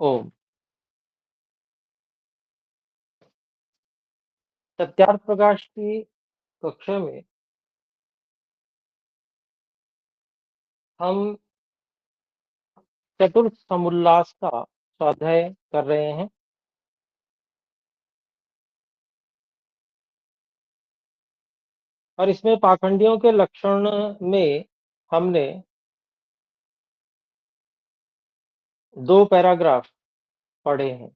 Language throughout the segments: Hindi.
ओम। सत्यार्थ प्रकाश की कक्षा में हम चतुर्थ समुल्लास का स्वाध्याय कर रहे हैं और इसमें पाखंडियों के लक्षण में हमने दो पैराग्राफ पढ़े हैं।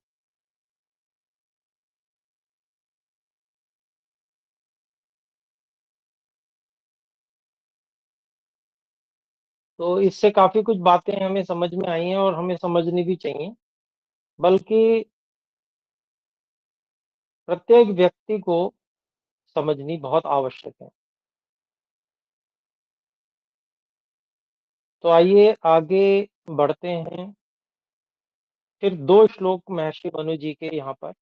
तो इससे काफी कुछ बातें हमें समझ में आई हैं और हमें समझनी भी चाहिए। बल्कि प्रत्येक व्यक्ति को समझनी बहुत आवश्यक है। तो आइए आगे बढ़ते हैं। फिर दो श्लोक महर्षि मनु जी के यहाँ पर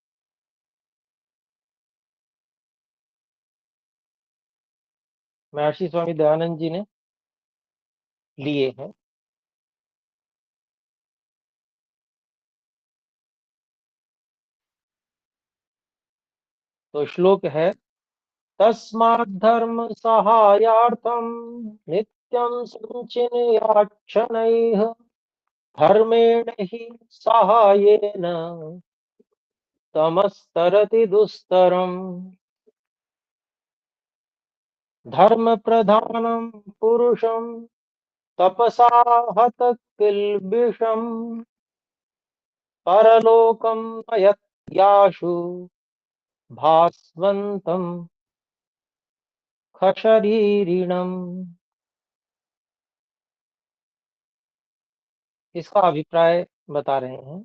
महर्षि स्वामी दयानंद जी ने लिए हैं। तो श्लोक है, तस्माद्धर्म सहायार्थम नित्यं संचिनयात् शनैः धर्मेण हि सहायेन तमस्तरति दुस्तरम्। धर्म प्रधानम पुरुषम तपसा हत किल्बिषम परलोकम अयत्याशु भास्वंतम खशरीरिणम। इसका अभिप्राय बता रहे हैं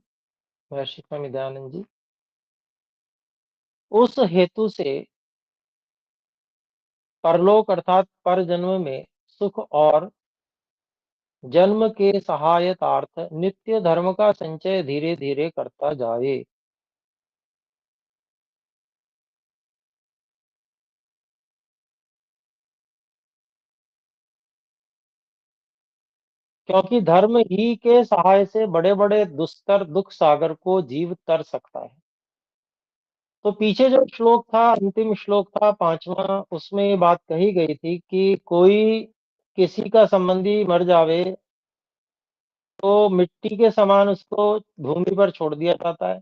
महर्षि स्वामी दयानंद जी। उस हेतु से परलोक अर्थात पर जन्म में सुख और जन्म के सहायतार्थ नित्य धर्म का संचय धीरे धीरे करता जाए। क्योंकि धर्म ही के सहाय से बड़े बड़े दुस्तर दुख सागर को जीव तर सकता है। तो पीछे जो श्लोक था, अंतिम श्लोक था पांचवा, उसमें ये बात कही गई थी कि कोई किसी का संबंधी मर जावे तो मिट्टी के समान उसको भूमि पर छोड़ दिया जाता है।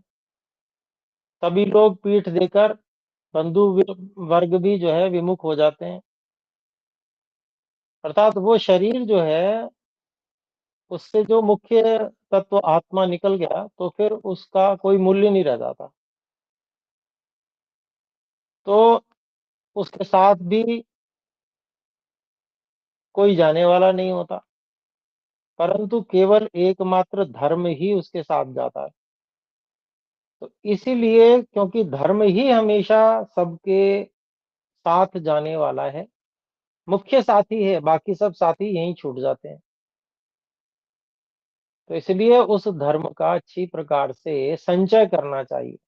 सभी लोग पीठ देकर बंधु वर्ग भी जो है विमुख हो जाते हैं। अर्थात वो शरीर जो है, उससे जो मुख्य तत्व आत्मा निकल गया तो फिर उसका कोई मूल्य नहीं रह जाता। तो उसके साथ भी कोई जाने वाला नहीं होता, परंतु केवल एकमात्र धर्म ही उसके साथ जाता है। तो इसीलिए, क्योंकि धर्म ही हमेशा सबके साथ जाने वाला है, मुख्य साथी है, बाकी सब साथी यहीं छूट जाते हैं। तो इसलिए उस धर्म का अच्छी प्रकार से संचय करना चाहिए।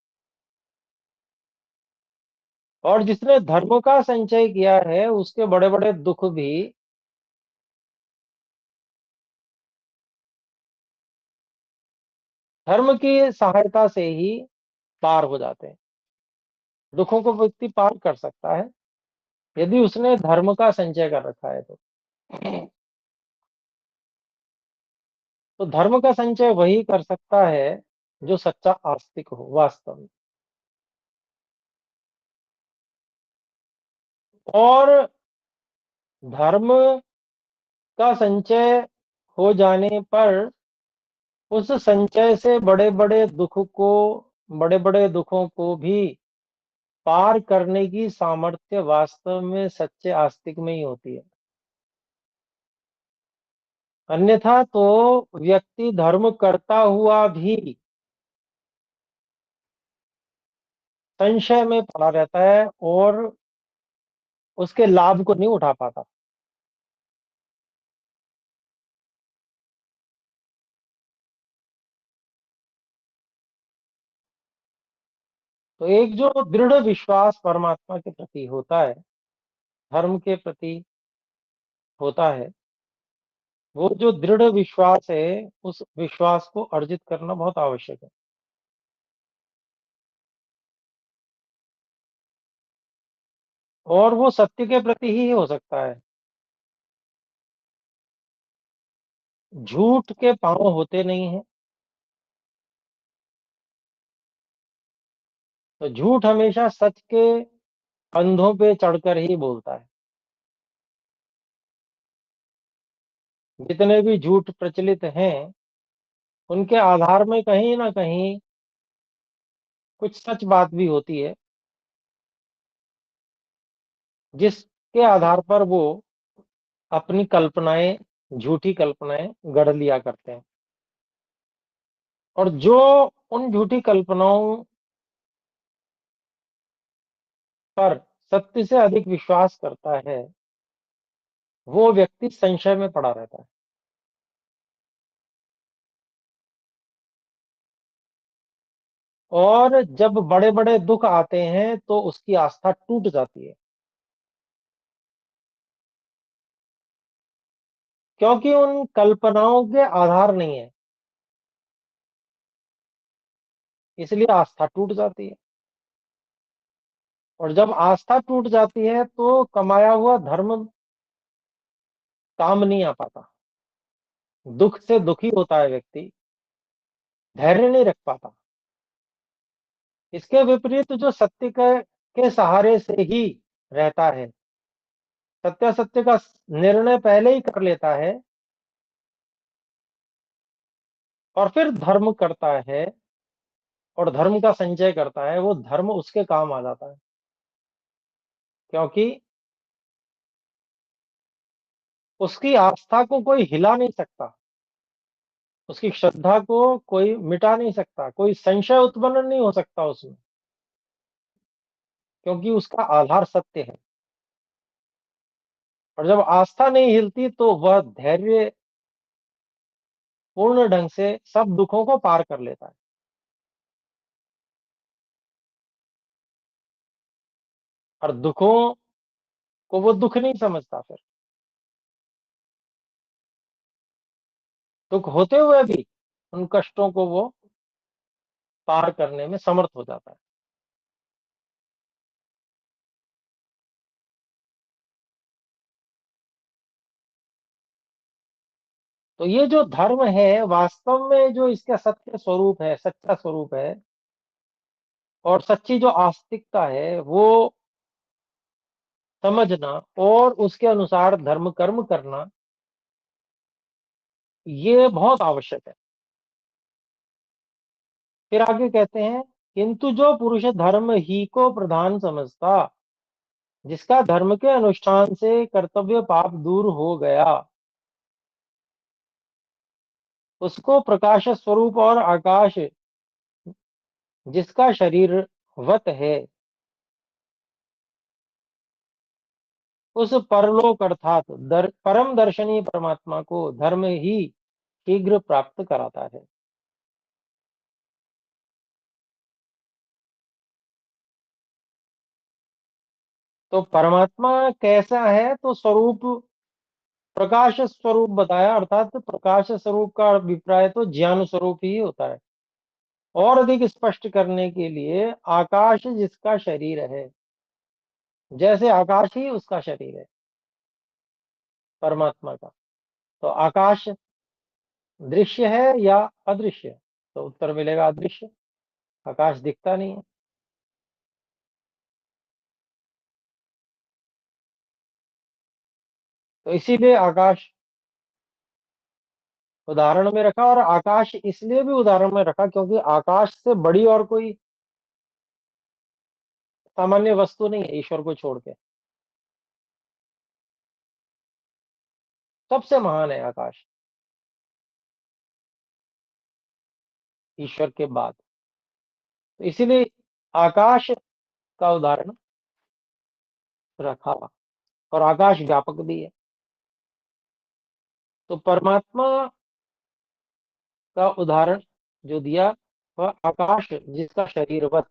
और जिसने धर्म का संचय किया है उसके बड़े बड़े दुख भी धर्म की सहायता से ही पार हो जाते हैं। दुखों को व्यक्ति पार कर सकता है यदि उसने धर्म का संचय कर रखा है तो धर्म का संचय वही कर सकता है जो सच्चा आस्तिक हो वास्तव में। और धर्म का संचय हो जाने पर उस संचय से बड़े बड़े दुखों को भी पार करने की सामर्थ्य वास्तव में सच्चे आस्तिक में ही होती है। अन्यथा तो व्यक्ति धर्म करता हुआ भी संशय में पड़ा रहता है और उसके लाभ को नहीं उठा पाता। तो एक जो दृढ़ विश्वास परमात्मा के प्रति होता है, धर्म के प्रति होता है, वो जो दृढ़ विश्वास है, उस विश्वास को अर्जित करना बहुत आवश्यक है। और वो सत्य के प्रति ही हो सकता है। झूठ के पांव होते नहीं हैं। तो झूठ हमेशा सच के कंधों पे चढ़कर ही बोलता है। जितने भी झूठ प्रचलित हैं, उनके आधार में कहीं ना कहीं कुछ सच बात भी होती है, जिसके आधार पर वो अपनी कल्पनाएं, झूठी कल्पनाएं गढ़ लिया करते हैं। और जो उन झूठी कल्पनाओं पर सत्य से अधिक विश्वास करता है, वो व्यक्ति संशय में पड़ा रहता है। और जब बड़े बड़े दुख आते हैं तो उसकी आस्था टूट जाती है, क्योंकि उन कल्पनाओं के आधार नहीं है, इसलिए आस्था टूट जाती है। और जब आस्था टूट जाती है तो कमाया हुआ धर्म काम नहीं आ पाता। दुख से दुखी होता है व्यक्ति, धैर्य नहीं रख पाता। इसके विपरीत जो सत्य के सहारे से ही रहता है, सत्यासत्य का निर्णय पहले ही कर लेता है और फिर धर्म करता है और धर्म का संचय करता है, वो धर्म उसके काम आ जाता है। क्योंकि उसकी आस्था को कोई हिला नहीं सकता, उसकी श्रद्धा को कोई मिटा नहीं सकता, कोई संशय उत्पन्न नहीं हो सकता उसमें, क्योंकि उसका आधार सत्य है। और जब आस्था नहीं हिलती तो वह धैर्य पूर्ण ढंग से सब दुखों को पार कर लेता है। और दुखों को वो दुख नहीं समझता, फिर दुख होते हुए भी उन कष्टों को वो पार करने में समर्थ हो जाता है। तो ये जो धर्म है, वास्तव में जो इसका सत्य स्वरूप है, सच्चा स्वरूप है, और सच्ची जो आस्तिकता है, वो समझना और उसके अनुसार धर्म कर्म करना, ये बहुत आवश्यक है। फिर आगे कहते हैं, किंतु जो पुरुष धर्म ही को प्रधान समझता, जिसका धर्म के अनुष्ठान से कर्तव्य पाप दूर हो गया, उसको प्रकाश स्वरूप और आकाश, जिसका शरीर वत है, उस परलोक अर्थात परम दर्शनीय परमात्मा को धर्म ही शीघ्र प्राप्त कराता है। तो परमात्मा कैसा है? तो स्वरूप, प्रकाश स्वरूप बताया, अर्थात प्रकाश स्वरूप का अभिप्राय तो ज्ञान स्वरूप ही होता है। और अधिक स्पष्ट करने के लिए, आकाश जिसका शरीर है, जैसे आकाश ही उसका शरीर है परमात्मा का। तो आकाश दृश्य है या अदृश्य? तो उत्तर मिलेगा अदृश्य। आकाश दिखता नहीं है। तो इसीलिए आकाश उदाहरण में रखा, और आकाश इसलिए भी उदाहरण में रखा क्योंकि आकाश से बड़ी और कोई सामान्य वस्तु नहीं है ईश्वर को छोड़ के। सबसे महान है आकाश, ईश्वर के बाद। तो इसीलिए आकाश का उदाहरण रखा, और आकाश व्यापक भी है। तो परमात्मा का उदाहरण जो दिया, वह आकाश जिसका शरीरवत,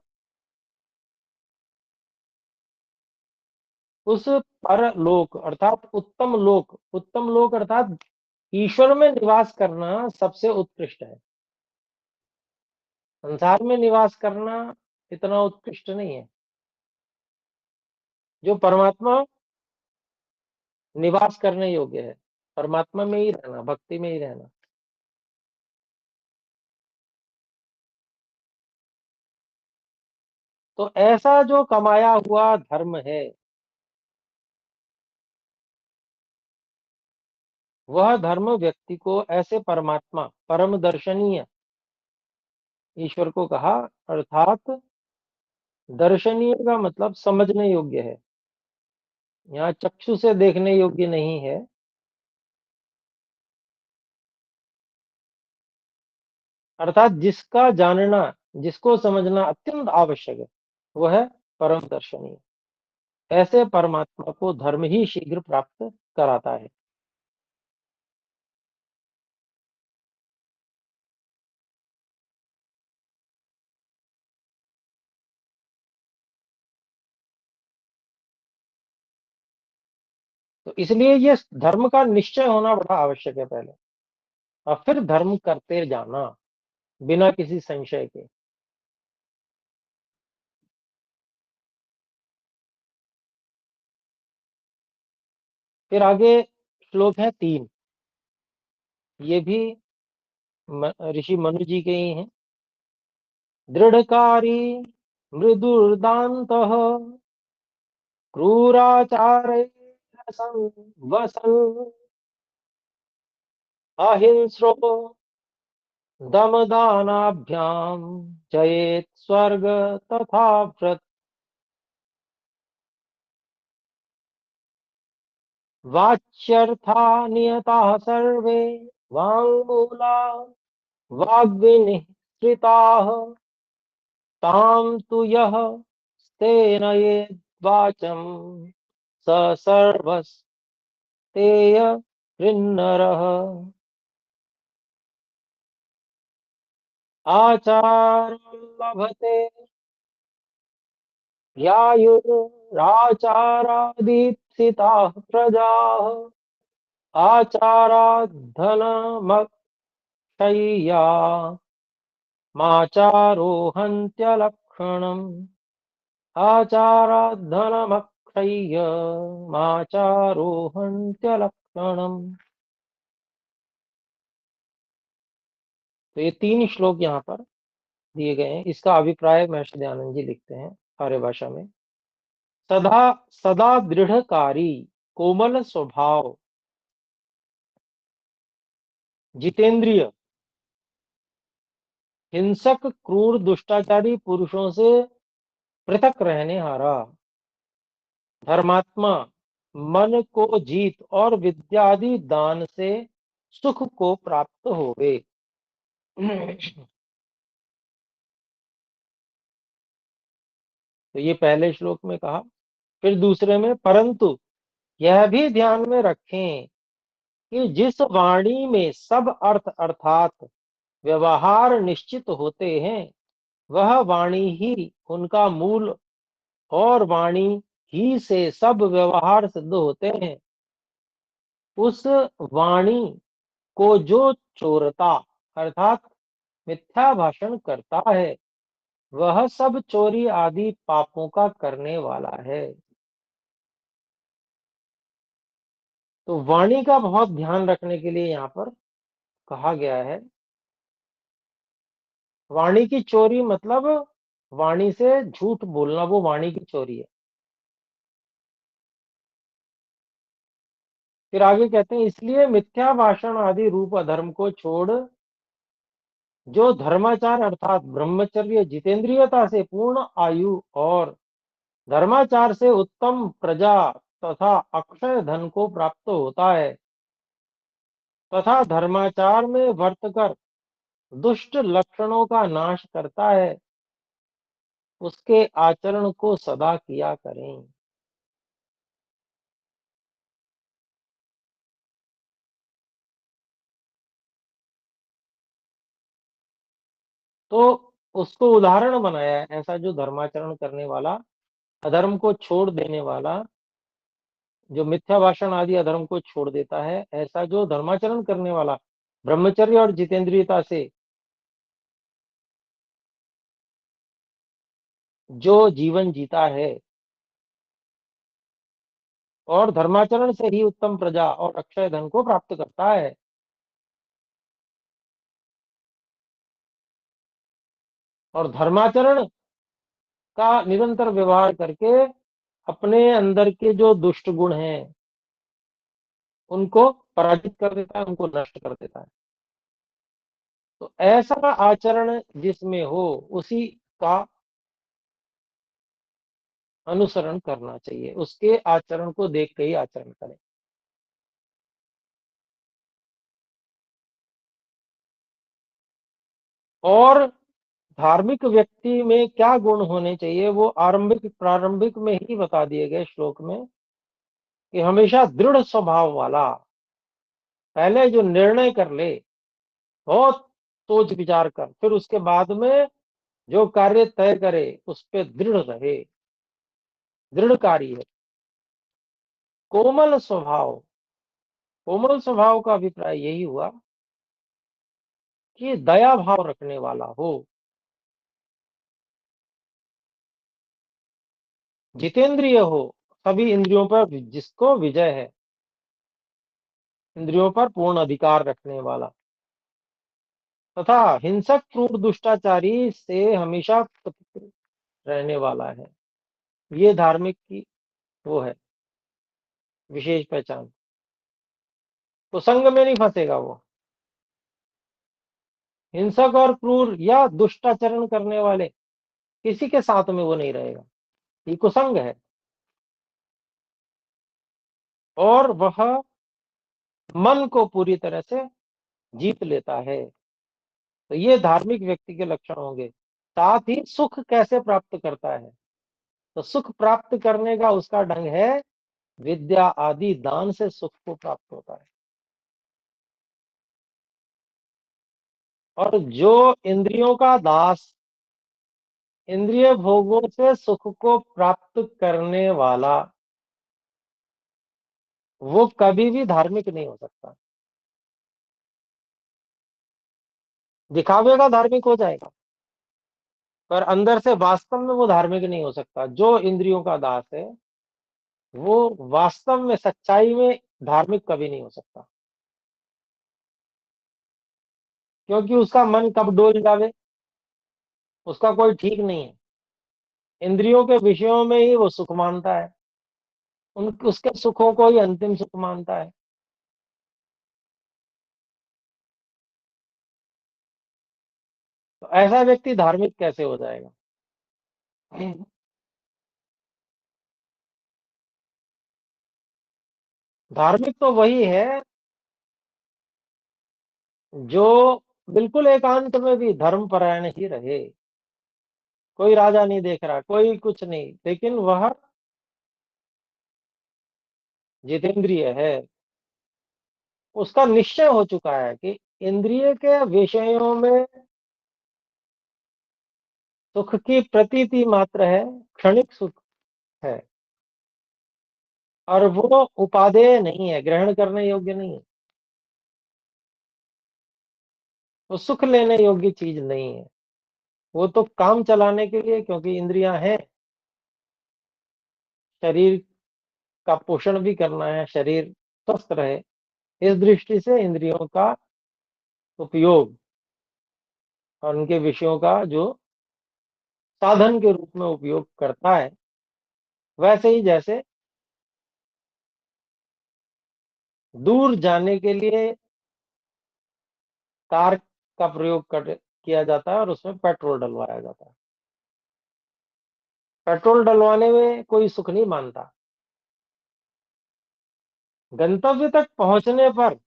उस परलोक अर्थात उत्तम लोक, उत्तम लोक अर्थात ईश्वर में निवास करना सबसे उत्कृष्ट है। संसार में निवास करना इतना उत्कृष्ट नहीं है। जो परमात्मा निवास करने योग्य है, परमात्मा में ही रहना, भक्ति में ही रहना। तो ऐसा जो कमाया हुआ धर्म है, वह धर्म व्यक्ति को ऐसे परमात्मा, परम दर्शनीय ईश्वर को कहा, अर्थात दर्शनीय का मतलब समझने योग्य है, यहाँ चक्षु से देखने योग्य नहीं है। अर्थात जिसका जानना, जिसको समझना अत्यंत आवश्यक है, वह है परम दर्शनीय। ऐसे परमात्मा को धर्म ही शीघ्र प्राप्त कराता है। तो इसलिए ये धर्म का निश्चय होना बड़ा आवश्यक है पहले, और फिर धर्म करते जाना बिना किसी संशय के। फिर आगे श्लोक है 3। ये भी ऋषि मनु जी के ही हैं। दृढ़कारी मृदुर्दांत क्रूराचारे वसन अहिंस्रो दमदानाभ्याम जयेत स्वर्ग तथा व्रत। वाच्यर्था नियता सर्वे वाङ्मूला वाग्विनिश्रिताः तां तु यः स्तेनयेद् वाचम् स सर्वस्तेय कृन्नरः। आचारं लभते ध्यायुराचारादीप्सिताः प्रजाः आचारात् धनमक्षय्या माचारो हन्त्यलक्षणम्। आचारात् धनमक्षय्य माचारो हन्त्यलक्षणम्। तो ये 3 श्लोक यहाँ पर दिए गए हैं। इसका अभिप्राय महर्षि दयानंद जी लिखते हैं आर्य भाषा में। सदा सदा दृढ़कारी, कोमल स्वभाव, जितेंद्रिय, हिंसक क्रूर दुष्टाचारी पुरुषों से पृथक रहने हारा, धर्मात्मा, मन को जीत और विद्यादि दान से सुख को प्राप्त होवे। तो ये पहले श्लोक में कहा। फिर दूसरे में, परंतु यह भी ध्यान में रखें कि जिस वाणी में सब अर्थ अर्थात व्यवहार निश्चित होते हैं, वह वाणी ही उनका मूल, और वाणी ही से सब व्यवहार सिद्ध होते हैं। उस वाणी को जो चोरता अर्थात मिथ्या भाषण करता है, वह सब चोरी आदि पापों का करने वाला है। तो वाणी का बहुत ध्यान रखने के लिए यहाँ पर कहा गया है। वाणी की चोरी मतलब वाणी से झूठ बोलना, वो वाणी की चोरी है। फिर आगे कहते हैं, इसलिए मिथ्या भाषण आदि रूप अधर्म को छोड़ जो धर्माचार अर्थात ब्रह्मचर्य, जितेंद्रियता से पूर्ण आयु और धर्माचार से उत्तम प्रजा तथा अक्षय धन को प्राप्त होता है, तथा धर्माचार में वर्त कर दुष्ट लक्षणों का नाश करता है, उसके आचरण को सदा किया करें। तो उसको उदाहरण बनाया है, ऐसा जो धर्माचरण करने वाला, अधर्म को छोड़ देने वाला, जो मिथ्या भाषण आदि अधर्म को छोड़ देता है, ऐसा जो धर्माचरण करने वाला ब्रह्मचर्य और जितेंद्रियता से जो जीवन जीता है और धर्माचरण से ही उत्तम प्रजा और अक्षय धन को प्राप्त करता है। और धर्माचरण का निरंतर व्यवहार करके अपने अंदर के जो दुष्ट गुण हैं उनको पराजित कर देता है, उनको नष्ट कर देता है। तो ऐसा आचरण जिसमें हो उसी का अनुसरण करना चाहिए, उसके आचरण को देख के ही आचरण करें। और धार्मिक व्यक्ति में क्या गुण होने चाहिए वो प्रारंभिक में ही बता दिए गए श्लोक में, कि हमेशा दृढ़ स्वभाव वाला, पहले जो निर्णय कर ले, बहुत सोच विचार कर, फिर उसके बाद में जो कार्य तय करे उस पे दृढ़ रहे, दृढ़कारी है। कोमल स्वभाव, कोमल स्वभाव का अभिप्राय यही हुआ कि दया भाव रखने वाला हो। जितेंद्रिय हो, सभी इंद्रियों पर जिसको विजय है, इंद्रियों पर पूर्ण अधिकार रखने वाला, तथा हिंसक क्रूर दुष्टाचारी से हमेशा पृथक रहने वाला है। ये धार्मिक की वो है विशेष पहचान। तो संग में नहीं फंसेगा वो, हिंसक और क्रूर या दुष्टाचरण करने वाले किसी के साथ में वो नहीं रहेगा, ये कुसंग है। और वह मन को पूरी तरह से जीत लेता है। तो ये धार्मिक व्यक्ति के लक्षण होंगे। साथ ही सुख कैसे प्राप्त करता है, तो सुख प्राप्त करने का उसका ढंग है विद्या आदि दान से सुख को प्राप्त होता है। और जो इंद्रियों का दास, इंद्रिय भोगों से सुख को प्राप्त करने वाला, वो कभी भी धार्मिक नहीं हो सकता। दिखावे का धार्मिक हो जाएगा पर अंदर से वास्तव में वो धार्मिक नहीं हो सकता। जो इंद्रियों का दास है वो वास्तव में सच्चाई में धार्मिक कभी नहीं हो सकता, क्योंकि उसका मन कब डोल जावे उसका कोई ठीक नहीं है। इंद्रियों के विषयों में ही वो सुख मानता है, उन उसके सुखों को ही अंतिम सुख मानता है। तो ऐसा व्यक्ति धार्मिक कैसे हो जाएगा? धार्मिक तो वही है जो बिल्कुल एकांत में भी धर्म परायण ही रहे, कोई राजा नहीं देख रहा, कोई कुछ नहीं, लेकिन वह जितेंद्रिय है। उसका निश्चय हो चुका है कि इंद्रिय के विषयों में सुख की प्रतीति मात्र है, क्षणिक सुख है, और वो उपादेय नहीं है, ग्रहण करने योग्य नहीं है, वो सुख लेने योग्य चीज नहीं है। वो तो काम चलाने के लिए, क्योंकि इंद्रियां हैं, शरीर का पोषण भी करना है, शरीर स्वस्थ रहे, इस दृष्टि से इंद्रियों का उपयोग और उनके विषयों का जो साधन के रूप में उपयोग करता है, वैसे ही जैसे दूर जाने के लिए कार का प्रयोग किया जाता है और उसमें पेट्रोल डलवाया जाता है। पेट्रोल डलवाने में कोई सुख नहीं मानता, गंतव्य तक पहुंचने पर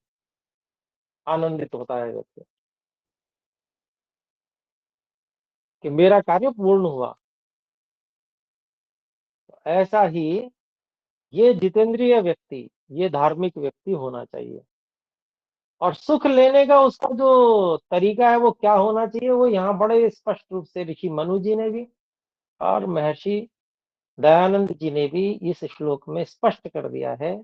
आनंदित होता है व्यक्ति कि मेरा कार्य पूर्ण हुआ। ऐसा ही ये जितेंद्रिय व्यक्ति, ये धार्मिक व्यक्ति होना चाहिए। और सुख लेने का उसका जो तरीका है वो क्या होना चाहिए, वो यहाँ बड़े स्पष्ट रूप से ऋषि मनु जी ने भी और महर्षि दयानंद जी ने भी इस श्लोक में स्पष्ट कर दिया है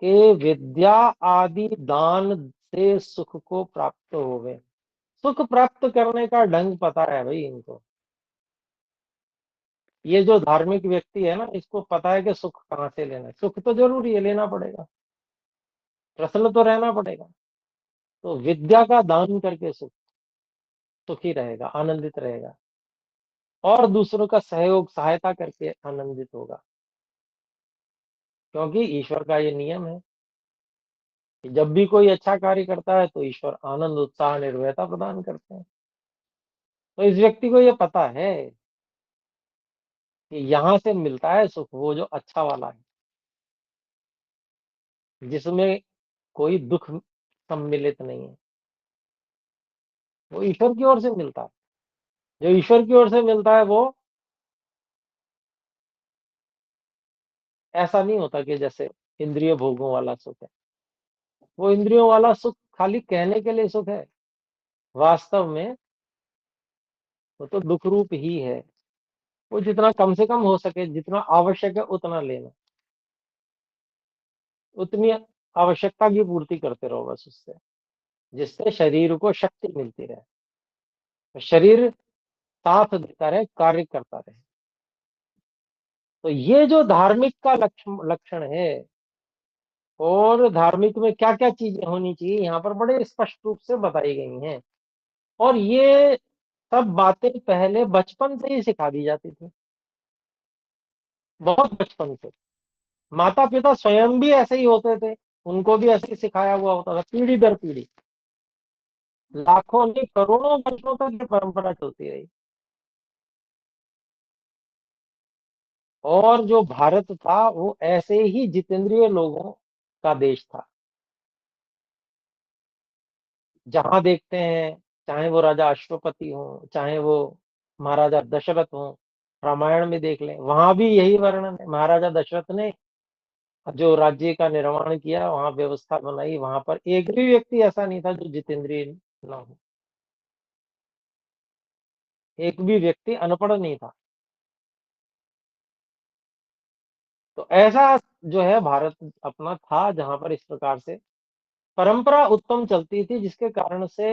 कि विद्या आदि दान से सुख को प्राप्त होवे। सुख प्राप्त करने का ढंग पता है भाई इनको। ये जो धार्मिक व्यक्ति है ना, इसको पता है कि सुख कहाँ से लेना है। सुख तो जरूरी है, लेना पड़ेगा, प्रसन्न तो रहना पड़ेगा। तो विद्या का दान करके सुखी रहेगा, आनंदित रहेगा, और दूसरों का सहयोग सहायता करके आनंदित होगा। क्योंकि ईश्वर का ये नियम है कि जब भी कोई अच्छा कार्य करता है तो ईश्वर आनंद उत्साह निर्भयता प्रदान करते हैं। तो इस व्यक्ति को ये पता है कि यहाँ से मिलता है सुख, वो जो अच्छा वाला है, जिसमें कोई दुख सम्मिलित नहीं है, वो ईश्वर की ओर से मिलता है। जो ईश्वर की ओर से मिलता है वो ऐसा नहीं होता कि जैसे इंद्रिय भोगों वाला सुख है। वो इंद्रियों वाला सुख खाली कहने के लिए सुख है, वास्तव में वो तो दुख रूप ही है। वो जितना कम से कम हो सके, जितना आवश्यक है उतना लेना, उतनी आवश्यकता की पूर्ति करते रहो बस उससे, जिससे शरीर को शक्ति मिलती रहे, तो शरीर साथ देता रहे, कार्य करता रहे। तो ये जो धार्मिक का लक्षण लक्षण है, और धार्मिक में क्या क्या चीजें होनी चाहिए यहाँ पर बड़े स्पष्ट रूप से बताई गई हैं। और ये सब बातें पहले बचपन से ही सिखा दी जाती थी, बहुत बचपन से। माता पिता स्वयं भी ऐसे ही होते थे, उनको भी ऐसे ही सिखाया हुआ होता था, पीढ़ी दर पीढ़ी, लाखों नहीं करोड़ों वर्षों तक ये परंपरा चलती रही। और जो भारत था वो ऐसे ही जितेंद्रिय लोगों का देश था। जहां देखते हैं, चाहे वो राजा अश्वपति हो, चाहे वो महाराजा दशरथ हो, रामायण में देख लें, वहां भी यही वर्णन है। महाराजा दशरथ ने जो राज्य का निर्माण किया, वहां व्यवस्था बनाई, वहां पर एक भी व्यक्ति ऐसा नहीं था जो जितेंद्रिय ना हो, एक भी व्यक्ति अनपढ़ नहीं था। तो ऐसा जो है भारत अपना था, जहां पर इस प्रकार से परंपरा उत्तम चलती थी, जिसके कारण से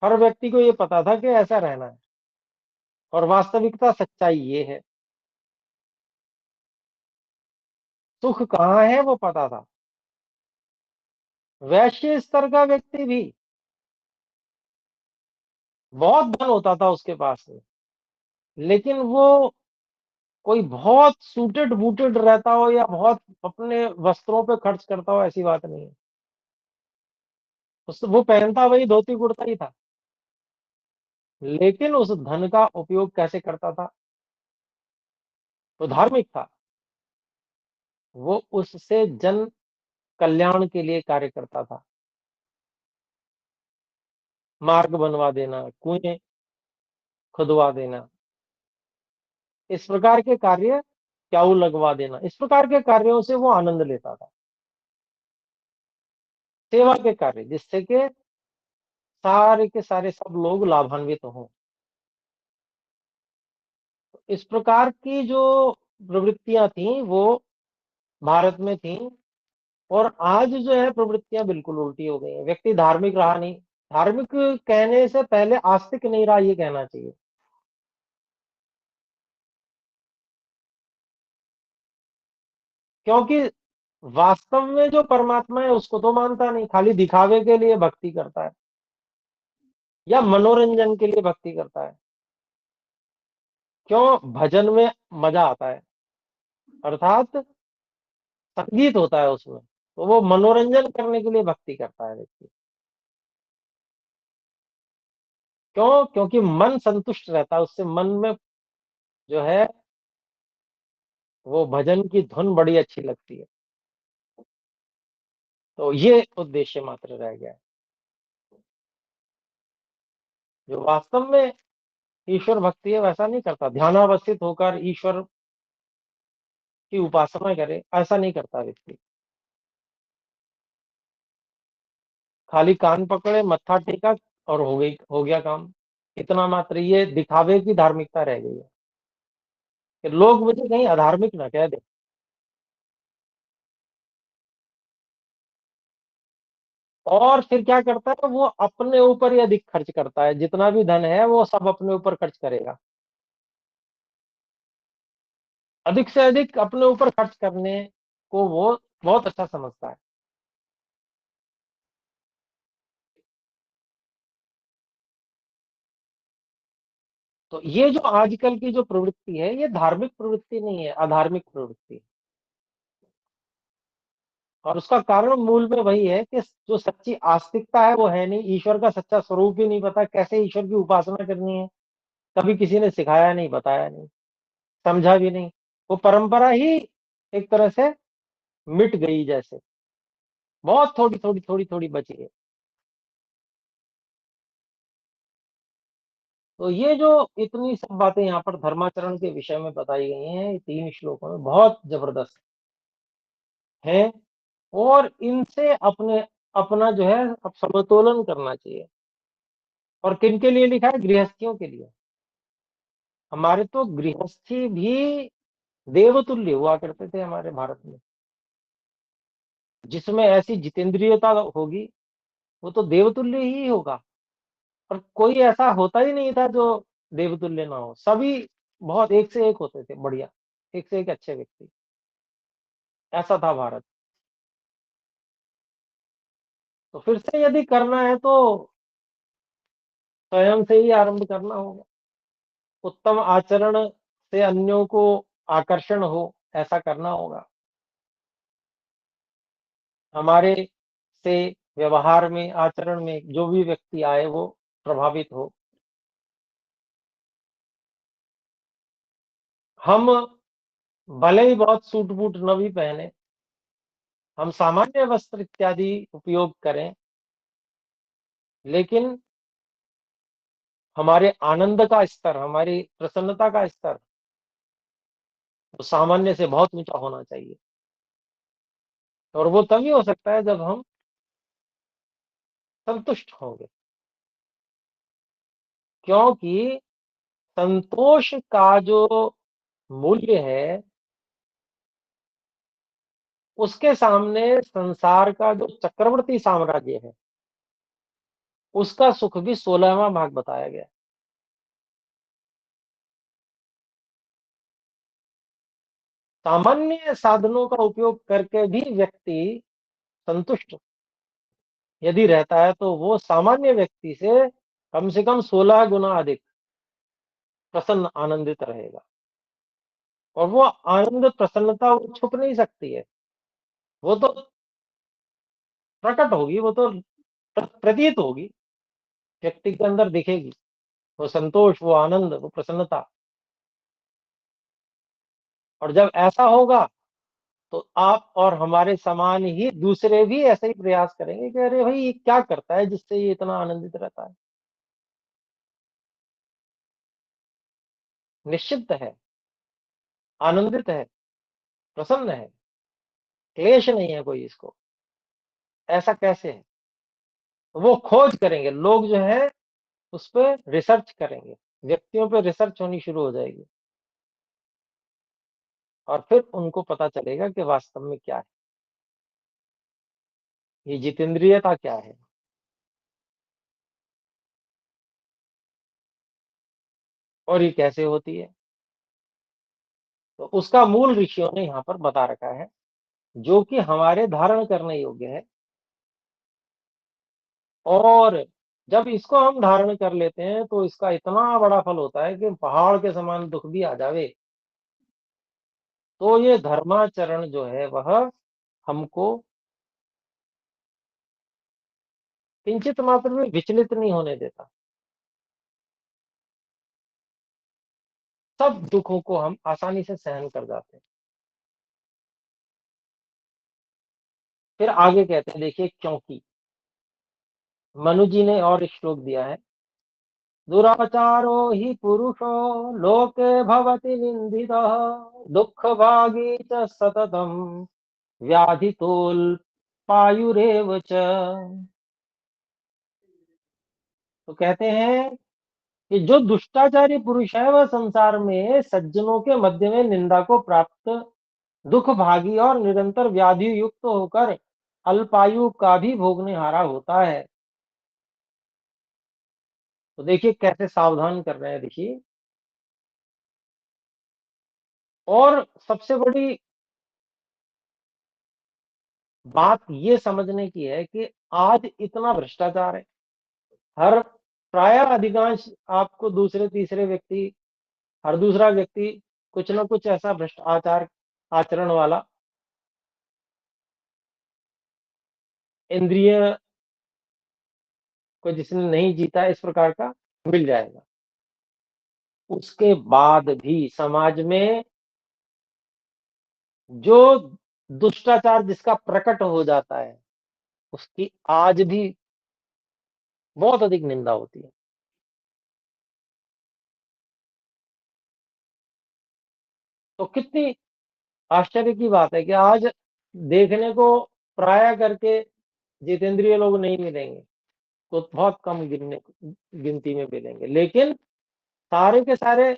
हर व्यक्ति को ये पता था कि ऐसा रहना है। और वास्तविकता सच्चाई ये है, सुख कहाँ है वो पता था। वैश्य स्तर का व्यक्ति भी, बहुत धन होता था उसके पास में, लेकिन वो कोई बहुत सूटेड बूटेड रहता हो या बहुत अपने वस्त्रों पे खर्च करता हो, ऐसी बात नहीं है। वो पहनता वही धोती कुर्ता ही था, लेकिन उस धन का उपयोग कैसे करता था? वो धार्मिक था। वो उससे जन कल्याण के लिए कार्य करता था। मार्ग बनवा देना, कुएं खुदवा देना, इस प्रकार के कार्य, प्याऊ लगवा देना, इस प्रकार के कार्यों से वो आनंद लेता था। सेवा के कार्य, जिससे कि सारे के सारे सब लोग लाभान्वित हों। इस प्रकार की जो प्रवृत्तियां थी वो भारत में थी। और आज जो है प्रवृत्तियां बिल्कुल उल्टी हो गई हैं। व्यक्ति धार्मिक रहा नहीं, धार्मिक कहने से पहले आस्तिक नहीं रहा, ये कहना चाहिए। क्योंकि वास्तव में जो परमात्मा है उसको तो मानता नहीं, खाली दिखावे के लिए भक्ति करता है, या मनोरंजन के लिए भक्ति करता है। क्यों? भजन में मजा आता है, अर्थात संगीत होता है उसमें, तो वो मनोरंजन करने के लिए भक्ति करता है व्यक्ति। क्यों? क्योंकि मन संतुष्ट रहता है उससे, मन में जो है वो भजन की धुन बड़ी अच्छी लगती है। तो ये उद्देश्य मात्र रह गया है। जो वास्तव में ईश्वर भक्ति है वैसा नहीं करता, ध्यानावस्थित होकर ईश्वर की उपासना करे, ऐसा नहीं करता व्यक्ति। खाली कान पकड़े, मत्था टेका, और हो गया काम। इतना मात्र, ये दिखावे की धार्मिकता रह गई है। कि लोग मुझे कहीं अधार्मिक ना कह दें। और फिर क्या करता है, वो अपने ऊपर ही अधिक खर्च करता है, जितना भी धन है वो सब अपने ऊपर खर्च करेगा। अधिक से अधिक अपने ऊपर खर्च करने को वो बहुत अच्छा समझता है। तो ये जो आजकल की जो प्रवृत्ति है, ये धार्मिक प्रवृत्ति नहीं है, अधार्मिक प्रवृत्ति है। और उसका कारण मूल में वही है कि जो सच्ची आस्तिकता है वो है नहीं, ईश्वर का सच्चा स्वरूप ही नहीं पता, कैसे ईश्वर की उपासना करनी है कभी किसी ने सिखाया नहीं, बताया नहीं, समझा भी नहीं। वो परंपरा ही एक तरह से मिट गई, जैसे बहुत थोड़ी थोड़ी थोड़ी थोड़ी बची है। तो ये जो इतनी सब बातें यहाँ पर धर्माचरण के विषय में बताई गई हैं, 3 श्लोकों में बहुत जबरदस्त है। और इनसे अपने अपना जो है अब समतोलन करना चाहिए। और किन के लिए लिखा है? गृहस्थियों के लिए। हमारे तो गृहस्थी भी देवतुल्य हुआ करते थे हमारे भारत में। जिसमें ऐसी जितेंद्रियता होगी वो तो देवतुल्य ही होगा। और कोई ऐसा होता ही नहीं था जो देवतुल्य ना हो, सभी बहुत एक से एक होते थे, बढ़िया, एक से एक अच्छे व्यक्ति। ऐसा था भारत। तो फिर से यदि करना है तो स्वयं से ही आरंभ करना होगा। उत्तम आचरण से अन्यों को आकर्षण हो, ऐसा करना होगा। हमारे से व्यवहार में, आचरण में जो भी व्यक्ति आए वो प्रभावित हो। हम भले ही बहुत सूट बूट न भी पहने, हम सामान्य वस्त्र इत्यादि उपयोग करें, लेकिन हमारे आनंद का स्तर, हमारी प्रसन्नता का स्तर वो सामान्य से बहुत ऊंचा होना चाहिए। और वो तभी हो सकता है जब हम संतुष्ट होंगे। क्योंकि संतोष का जो मूल्य है, उसके सामने संसार का जो चक्रवर्ती साम्राज्य है, उसका सुख भी 16वां भाग बताया गया। सामान्य साधनों का उपयोग करके भी व्यक्ति संतुष्ट यदि रहता है तो वो सामान्य व्यक्ति से कम 16 गुना अधिक प्रसन्न, आनंदित रहेगा। और वो आनंद, प्रसन्नता वो छुप नहीं सकती है। वो तो प्रकट होगी, वो तो प्रतीत होगी, व्यक्ति के अंदर दिखेगी। वो संतोष, वो आनंद, वो प्रसन्नता। और जब ऐसा होगा तो आप और हमारे समान ही दूसरे भी ऐसे ही प्रयास करेंगे कि अरे भाई ये क्या करता है जिससे ये इतना आनंदित रहता है। निश्चित है, आनंदित है, प्रसन्न है, क्लेश नहीं है कोई इसको। ऐसा कैसे है? तो वो खोज करेंगे लोग जो है, उस पर रिसर्च करेंगे, व्यक्तियों पे रिसर्च होनी शुरू हो जाएगी। और फिर उनको पता चलेगा कि वास्तव में क्या है, ये जितेंद्रियता क्या है। और ये कैसे होती है। तो उसका मूल ऋषियों ने यहाँ पर बता रखा है, जो कि हमारे धारण करने योग्य है। और जब इसको हम धारण कर लेते हैं तो इसका इतना बड़ा फल होता है कि पहाड़ के समान दुख भी आ जावे तो ये धर्माचरण जो है वह हमको किंचित मात्र में विचलित नहीं होने देता। सब दुखों को हम आसानी से सहन कर जाते हैं। फिर आगे कहते हैं, देखिए, क्योंकि मनु जी ने और एक श्लोक दिया है। दुराचारो हि पुरुषो लोके भवति निंदितः दुख भागी च सततम व्याधितोल्पायुरेव च। तो कहते हैं कि जो दुष्टाचारी पुरुष है वह संसार में सज्जनों के मध्य में निंदा को प्राप्त, दुख भागी और निरंतर व्याधि युक्त होकर अल्पायु का भी भोगने हारा होता है। तो देखिए कैसे सावधान कर रहे हैं, देखिए। और सबसे बड़ी बात ये समझने की है कि आज इतना भ्रष्टाचार है। हर प्राय अधिकांश आपको दूसरे तीसरे व्यक्ति, हर दूसरा व्यक्ति कुछ ना कुछ ऐसा भ्रष्ट आचार आचरण वाला, इंद्रिय को जिसने नहीं जीता इस प्रकार का मिल जाएगा। उसके बाद भी समाज में जो दुष्टाचार जिसका प्रकट हो जाता है, उसकी आज भी बहुत अधिक निंदा होती है। तो कितनी आश्चर्य की बात है कि आज देखने को प्राय करके जितेंद्रिय लोग नहीं मिलेंगे, तो बहुत कम गिनती में मिलेंगे, लेकिन सारे के सारे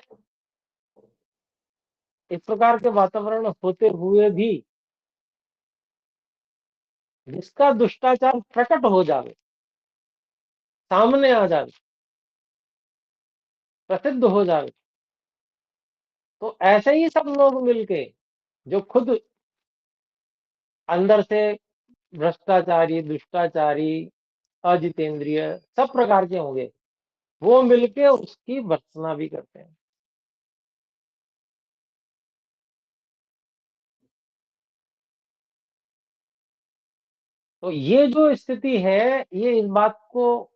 इस प्रकार के वातावरण होते हुए भी जिसका दुष्टाचार प्रकट हो जावे, सामने आ जावे, प्रसिद्ध हो जावे, तो ऐसे ही सब लोग मिलके जो खुद अंदर से भ्रष्टाचारी, दुष्टाचारी, अजितेंद्रिय सब प्रकार के होंगे, वो मिलके उसकी भर्त्सना भी करते हैं। तो ये जो स्थिति है, ये इस बात को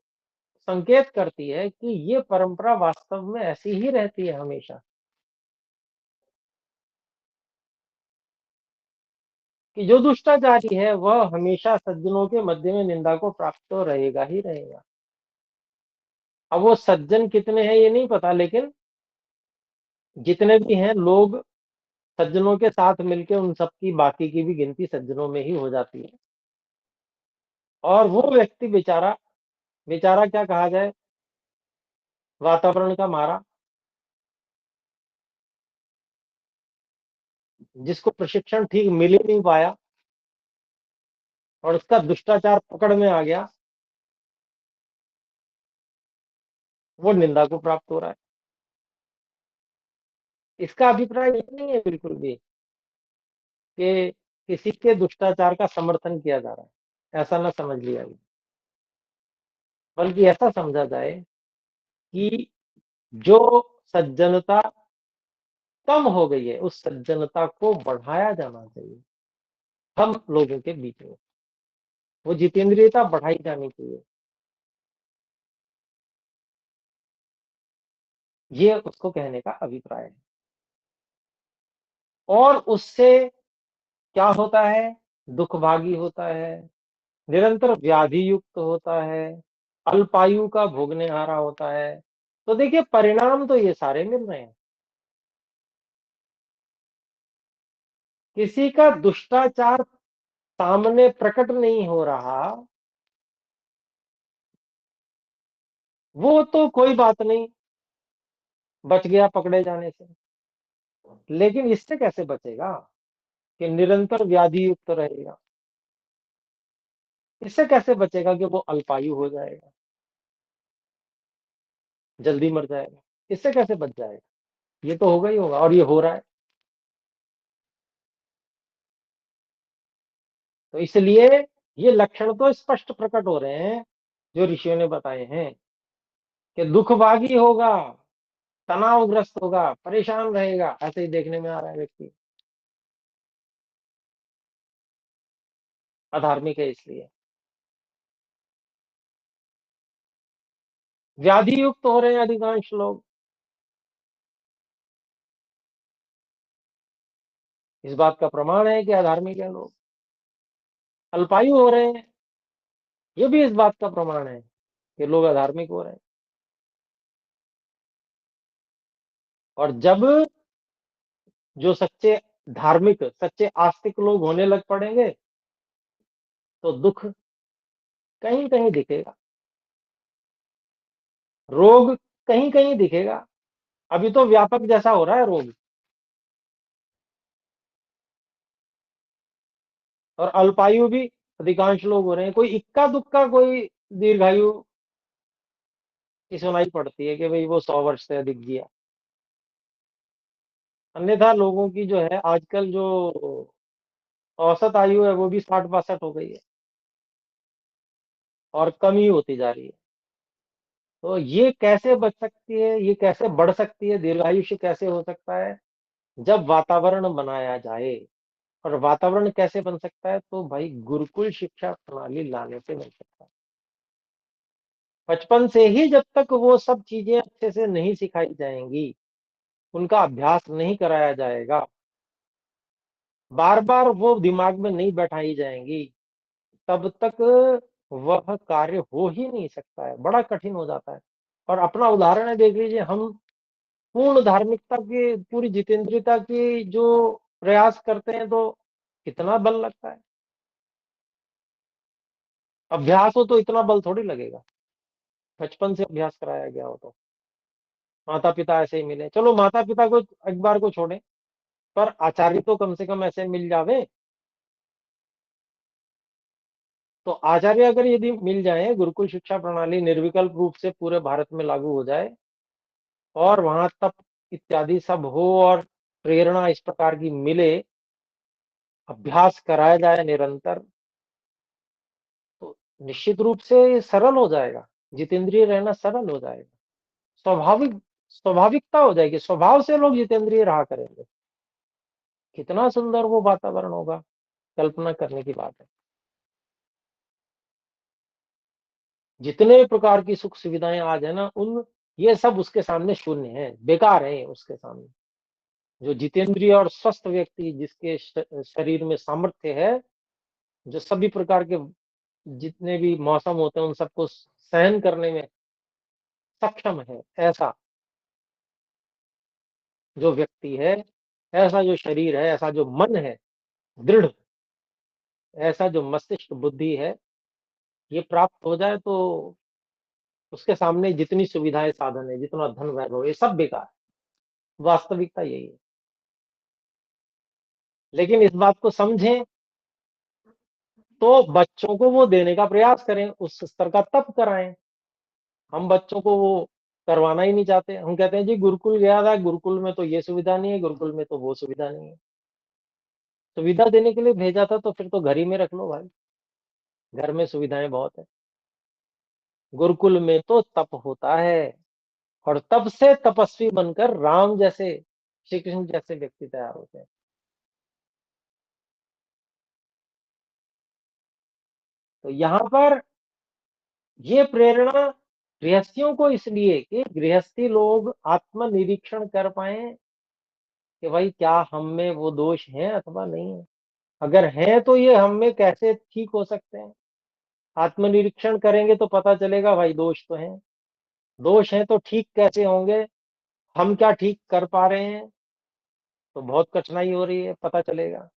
संकेत करती है कि ये परंपरा वास्तव में ऐसी ही रहती है हमेशा, कि जो दुष्टाचारी है वह हमेशा सज्जनों के मध्य में निंदा को प्राप्त तो रहेगा ही रहेगा। अब वो सज्जन कितने हैं ये नहीं पता, लेकिन जितने भी हैं लोग सज्जनों के साथ मिलके उन सबकी बाकी की भी गिनती सज्जनों में ही हो जाती है। और वो व्यक्ति बेचारा, बेचारा क्या कहा जाए, वातावरण का मारा, जिसको प्रशिक्षण ठीक मिल ही नहीं पाया और उसका दुष्टाचार पकड़ में आ गया, वो निंदा को प्राप्त हो रहा है। इसका अभिप्राय ये नहीं है बिल्कुल भी कि किसी के दुष्टाचार का समर्थन किया जा रहा है, ऐसा ना समझ लिया जाए, बल्कि ऐसा समझा जाए कि जो सज्जनता कम हो गई है उस सज्जनता को बढ़ाया जाना चाहिए हम लोगों के बीच में, वो जितेंद्रियता बढ़ाई जानी चाहिए, ये उसको कहने का अभिप्राय है। और उससे क्या होता है, दुखभागी होता है, निरंतर व्याधि युक्त होता है, अल्पायु का भोगने हारा होता है। तो देखिए परिणाम तो ये सारे मिल रहे हैं। किसी का दुष्टाचार सामने प्रकट नहीं हो रहा, वो तो कोई बात नहीं, बच गया पकड़े जाने से। लेकिन इससे कैसे बचेगा कि निरंतर व्याधि युक्त रहेगा? इससे कैसे बचेगा कि वो अल्पायु हो जाएगा, जल्दी मर जाएगा? इससे कैसे बच जाएगा? ये तो होगा ही होगा, और ये हो रहा है। तो इसलिए ये लक्षण तो स्पष्ट प्रकट हो रहे हैं जो ऋषियों ने बताए हैं, कि दुखभागी होगा, तनावग्रस्त होगा, परेशान रहेगा, ऐसे ही देखने में आ रहा है व्यक्ति, अधार्मिक है इसलिए। व्याधि युक्त हो रहे हैं अधिकांश लोग, इस बात का प्रमाण है कि अधार्मिक है लोग। अल्पायु हो रहे हैं, ये भी इस बात का प्रमाण है कि लोग अधार्मिक हो रहे हैं। और जब जो सच्चे धार्मिक, सच्चे आस्तिक लोग होने लग पड़ेंगे, तो दुख कहीं कहीं दिखेगा, रोग कहीं कहीं दिखेगा। अभी तो व्यापक जैसा हो रहा है रोग। और अल्पायु भी अधिकांश लोग हो रहे हैं, कोई इक्का दुक्का कोई दीर्घायु की सुनाई पड़ती है कि भाई वो 100 वर्ष से अधिक जिया। अन्यथा लोगों की जो है आजकल जो औसत आयु है वो भी 60-62 हो गई है, और कम ही होती जा रही है। तो ये कैसे बच सकती है, ये कैसे बढ़ सकती है, दीर्घायुष्य कैसे हो सकता है? जब वातावरण बनाया जाए। और वातावरण कैसे बन सकता है? तो भाई गुरुकुल शिक्षा प्रणाली लाने से बन सकता है। बचपन से ही जब तक वो सब चीजें अच्छे से नहीं सिखाई जाएंगी, उनका अभ्यास नहीं कराया जाएगा, बार बार वो दिमाग में नहीं बैठाई जाएंगी, तब तक वह कार्य हो ही नहीं सकता है, बड़ा कठिन हो जाता है। और अपना उदाहरण है, देख लीजिए, हम पूर्ण धार्मिकता की, पूरी जितेंद्रियता की जो प्रयास करते हैं, तो कितना बल लगता है। अभ्यास हो तो इतना बल थोड़ी लगेगा, बचपन से अभ्यास कराया गया हो तो। माता पिता ऐसे ही मिले, चलो माता पिता को एक बार को छोड़े, पर आचार्य तो कम से कम ऐसे मिल जावे। तो आचार्य अगर यदि मिल जाए, गुरुकुल शिक्षा प्रणाली निर्विकल्प रूप से पूरे भारत में लागू हो जाए, और वहां तप इत्यादि सब हो, और प्रेरणा इस प्रकार की मिले, अभ्यास कराया जाए निरंतर, तो निश्चित रूप से ये सरल हो जाएगा। जितेंद्रिय रहना सरल हो जाएगा, स्वाभाविक, स्वाभाविकता हो जाएगी, स्वभाव से लोग जितेंद्रिय रहा करेंगे। कितना सुंदर वो वातावरण होगा, कल्पना करने की बात है। जितने प्रकार की सुख सुविधाएं आज है ना, उन ये सब उसके सामने शून्य है, बेकार है उसके सामने। जो जितेंद्रिय और स्वस्थ व्यक्ति, जिसके शरीर में सामर्थ्य है, जो सभी प्रकार के जितने भी मौसम होते हैं उन सबको सहन करने में सक्षम है, ऐसा जो व्यक्ति है, ऐसा जो शरीर है, ऐसा जो मन है दृढ़, ऐसा जो मस्तिष्क बुद्धि है, ये प्राप्त हो जाए, तो उसके सामने जितनी सुविधाएं साधन है, जितना धन वैभव, ये सब बेकार है। वास्तविकता यही है। लेकिन इस बात को समझें, तो बच्चों को वो देने का प्रयास करें, उस स्तर का तप कराएं। हम बच्चों को वो करवाना ही नहीं चाहते। हम कहते हैं जी गुरुकुल गया था, गुरुकुल में तो ये सुविधा नहीं है, गुरुकुल में तो वो सुविधा नहीं है। सुविधा देने के लिए भेजा था, तो फिर तो घर ही में रख लो भाई, घर में सुविधाएं बहुत है। गुरुकुल में तो तप होता है, और तब से तपस्वी बनकर राम जैसे, श्री कृष्ण जैसे व्यक्ति तैयार होते हैं। तो यहाँ पर ये प्रेरणा गृहस्थियों को इसलिए कि गृहस्थी लोग आत्मनिरीक्षण कर पाए कि भाई क्या हम में वो दोष हैं अथवा नहीं है। अगर हैं तो ये हम में कैसे ठीक हो सकते हैं। आत्मनिरीक्षण करेंगे तो पता चलेगा भाई दोष तो हैं। दोष हैं तो ठीक कैसे होंगे, हम क्या ठीक कर पा रहे हैं। तो बहुत कठिनाई हो रही है, पता चलेगा।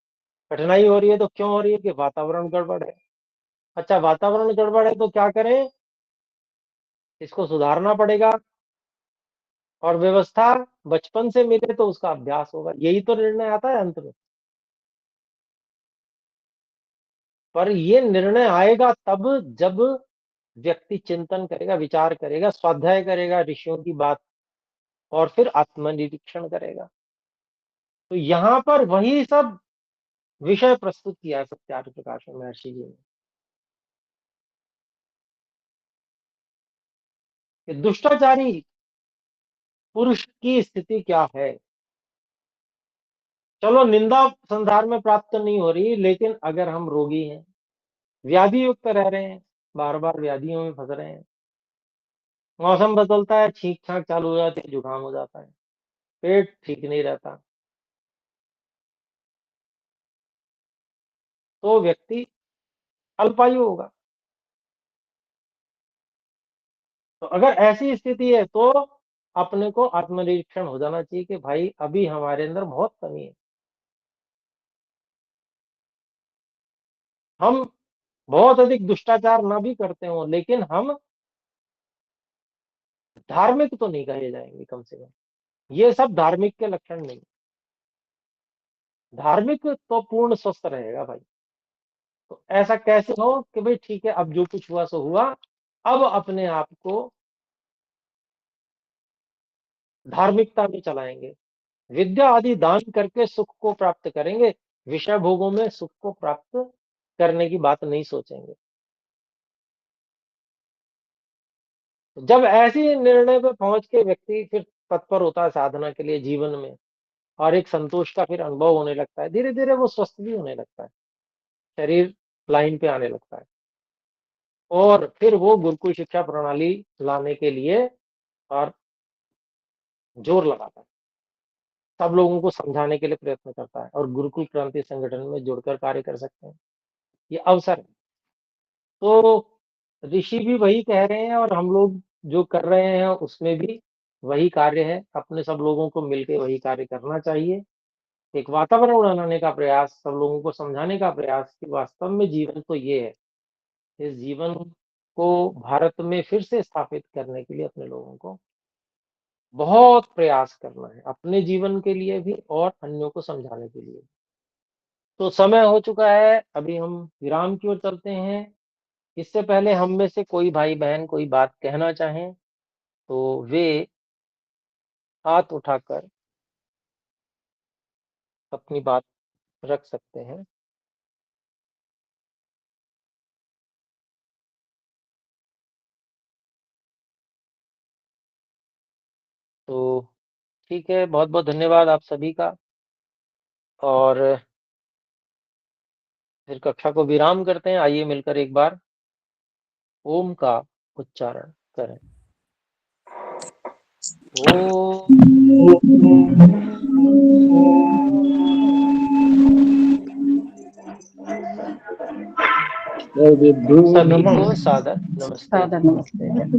कठिनाई हो रही है तो क्यों हो रही है? कि वातावरण गड़बड़ है। अच्छा, वातावरण गड़बड़ है तो क्या करें? इसको सुधारना पड़ेगा। और व्यवस्था बचपन से मिले तो उसका अभ्यास होगा, यही तो निर्णय आता है अंत में। पर ये निर्णय आएगा तब, जब व्यक्ति चिंतन करेगा, विचार करेगा, स्वाध्याय करेगा ऋषियों की बात, और फिर आत्मनिरीक्षण करेगा। तो यहाँ पर वही सब विषय प्रस्तुत किया है सत्यार्थ प्रकाश में महर्षि जी ने, कि दुष्टाचारी पुरुष की स्थिति क्या है। चलो निंदा संसार में प्राप्त नहीं हो रही, लेकिन अगर हम रोगी हैं, व्याधि युक्त रह रहे हैं, बार बार व्याधियों में फंस रहे हैं, मौसम बदलता है, छींक छाक चालू हो जाती है, जुकाम हो जाता है, पेट ठीक नहीं रहता, तो व्यक्ति अल्पायु होगा। तो अगर ऐसी स्थिति है तो अपने को आत्मनिरीक्षण हो जाना चाहिए कि भाई अभी हमारे अंदर बहुत कमी है। हम बहुत अधिक दुष्टाचार ना भी करते हो, लेकिन हम धार्मिक तो नहीं कहे जाएंगे कम से कम। ये सब धार्मिक के लक्षण नहीं। धार्मिक तो पूर्ण स्वस्थ रहेगा भाई। तो ऐसा कैसे हो कि भाई ठीक है, अब जो कुछ हुआ सो हुआ, अब अपने आप को धार्मिकता में चलाएंगे, विद्या आदि दान करके सुख को प्राप्त करेंगे, विषय भोगों में सुख को प्राप्त करने की बात नहीं सोचेंगे। जब ऐसी निर्णय पे पहुंच के व्यक्ति फिर तत्पर होता है साधना के लिए जीवन में, और एक संतोष का फिर अनुभव होने लगता है, धीरे धीरे वो स्वस्थ भी होने लगता है, शरीर लाइन पे आने लगता है, और फिर वो गुरुकुल शिक्षा प्रणाली लाने के लिए और जोर लगाता है, सब लोगों को समझाने के लिए प्रयत्न करता है, और गुरुकुल क्रांति संगठन में जुड़कर कार्य कर सकते हैं। ये अवसर है। तो ऋषि भी वही कह रहे हैं, और हम लोग जो कर रहे हैं उसमें भी वही कार्य है, अपने सब लोगों को मिलकर वही कार्य करना चाहिए। एक वातावरण बनाने का प्रयास, सब लोगों को समझाने का प्रयास कि वास्तव में जीवन तो ये है। इस जीवन को भारत में फिर से स्थापित करने के लिए अपने लोगों को बहुत प्रयास करना है, अपने जीवन के लिए भी और अन्यों को समझाने के लिए। तो समय हो चुका है, अभी हम विराम की ओर चलते हैं। इससे पहले हम में से कोई भाई बहन कोई बात कहना चाहें तो वे हाथ उठाकर अपनी बात रख सकते हैं। तो ठीक है, बहुत बहुत धन्यवाद आप सभी का, और फिर कक्षा को विराम करते हैं। आइए मिलकर एक बार ओम का उच्चारण करें। सर्वेभ्यो सभी नमः। को सादर नमस्ते। सादर नमस्ते।